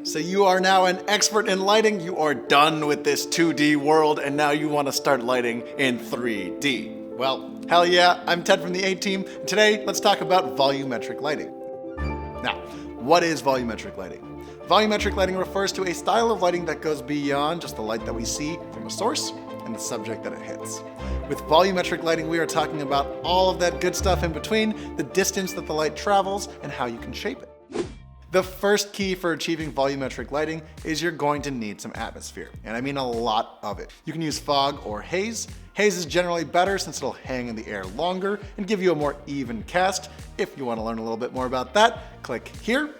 So you are now an expert in lighting, you are done with this 2D world, and now you want to start lighting in 3D. Well, hell yeah, I'm Ted from the A-Team, and today let's talk about volumetric lighting. Now, what is volumetric lighting? Volumetric lighting refers to a style of lighting that goes beyond just the light that we see from a source and the subject that it hits. With volumetric lighting, we are talking about all of that good stuff in between, the distance that the light travels, and how you can shape it. The first key for achieving volumetric lighting is you're going to need some atmosphere, and I mean a lot of it. You can use fog or haze. Haze is generally better since it'll hang in the air longer and give you a more even cast. If you want to learn a little bit more about that, click here.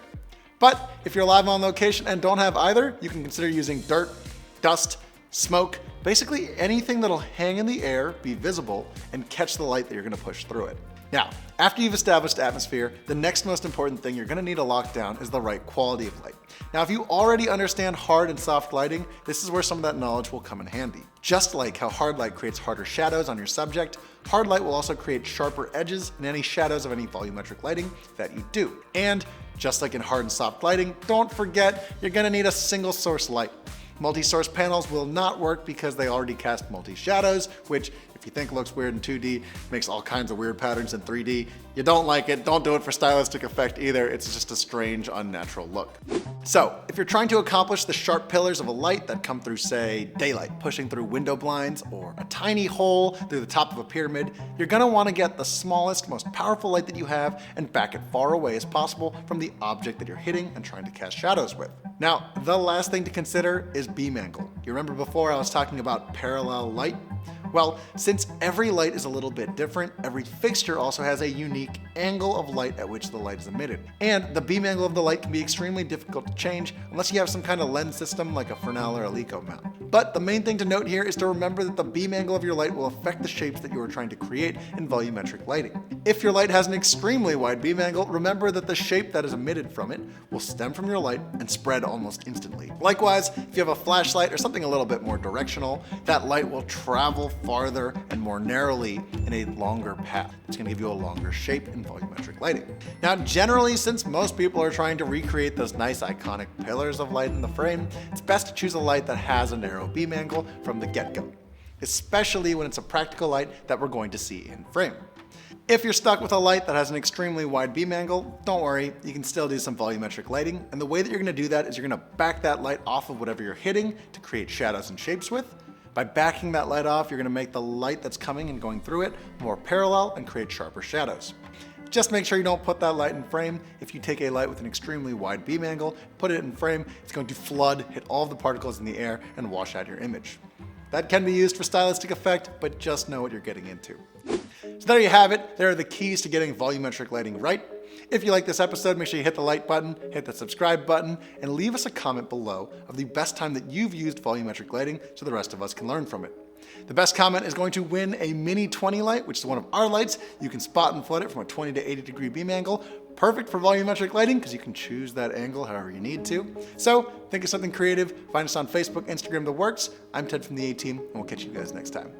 But if you're live on location and don't have either, you can consider using dirt, dust, smoke, basically anything that'll hang in the air, be visible, and catch the light that you're going to push through it. Now, after you've established atmosphere, the next most important thing you're going to need to lock down is the right quality of light. Now, if you already understand hard and soft lighting, this is where some of that knowledge will come in handy. Just like how hard light creates harder shadows on your subject, hard light will also create sharper edges in any shadows of any volumetric lighting that you do. And just like in hard and soft lighting, don't forget you're going to need a single source light. Multi-source panels will not work because they already cast multi-shadows, which if you think looks weird in 2D, makes all kinds of weird patterns in 3D. You don't like it, don't do it for stylistic effect either. It's just a strange, unnatural look. So, if you're trying to accomplish the sharp pillars of a light that come through, say, daylight pushing through window blinds or a tiny hole through the top of a pyramid, you're gonna wanna get the smallest, most powerful light that you have and back it far away as possible from the object that you're hitting and trying to cast shadows with. Now, the last thing to consider is beam angle. You remember before I was talking about parallel light? Well, since every light is a little bit different, every fixture also has a unique angle of light at which the light is emitted. And the beam angle of the light can be extremely difficult to change unless you have some kind of lens system like a Fresnel or a Leica mount. But the main thing to note here is to remember that the beam angle of your light will affect the shapes that you are trying to create in volumetric lighting. If your light has an extremely wide beam angle, remember that the shape that is emitted from it will stem from your light and spread almost instantly. Likewise, if you have a flashlight or something a little bit more directional, that light will travel farther and more narrowly in a longer path. It's going to give you a longer shape in volumetric lighting. Now, generally, since most people are trying to recreate those nice iconic pillars of light in the frame, it's best to choose a light that has a narrow beam angle from the get-go, especially when it's a practical light that we're going to see in frame. If you're stuck with a light that has an extremely wide beam angle, don't worry, you can still do some volumetric lighting, and the way that you're going to do that is you're going to back that light off of whatever you're hitting to create shadows and shapes with. By backing that light off, you're going to make the light that's coming and going through it more parallel and create sharper shadows. Just make sure you don't put that light in frame. If you take a light with an extremely wide beam angle, put it in frame, it's going to flood, hit all of the particles in the air, and wash out your image. That can be used for stylistic effect, but just know what you're getting into. So there you have it. There are the keys to getting volumetric lighting right. If you like this episode, make sure you hit the like button, hit the subscribe button, and leave us a comment below of the best time that you've used volumetric lighting so the rest of us can learn from it. The best comment is going to win a Mini 20 light, which is one of our lights. You can spot and flood it from a 20 to 80 degree beam angle. Perfect for volumetric lighting because you can choose that angle however you need to. So think of something creative. Find us on Facebook, Instagram, the works. I'm Ted from the A-Team, and we'll catch you guys next time.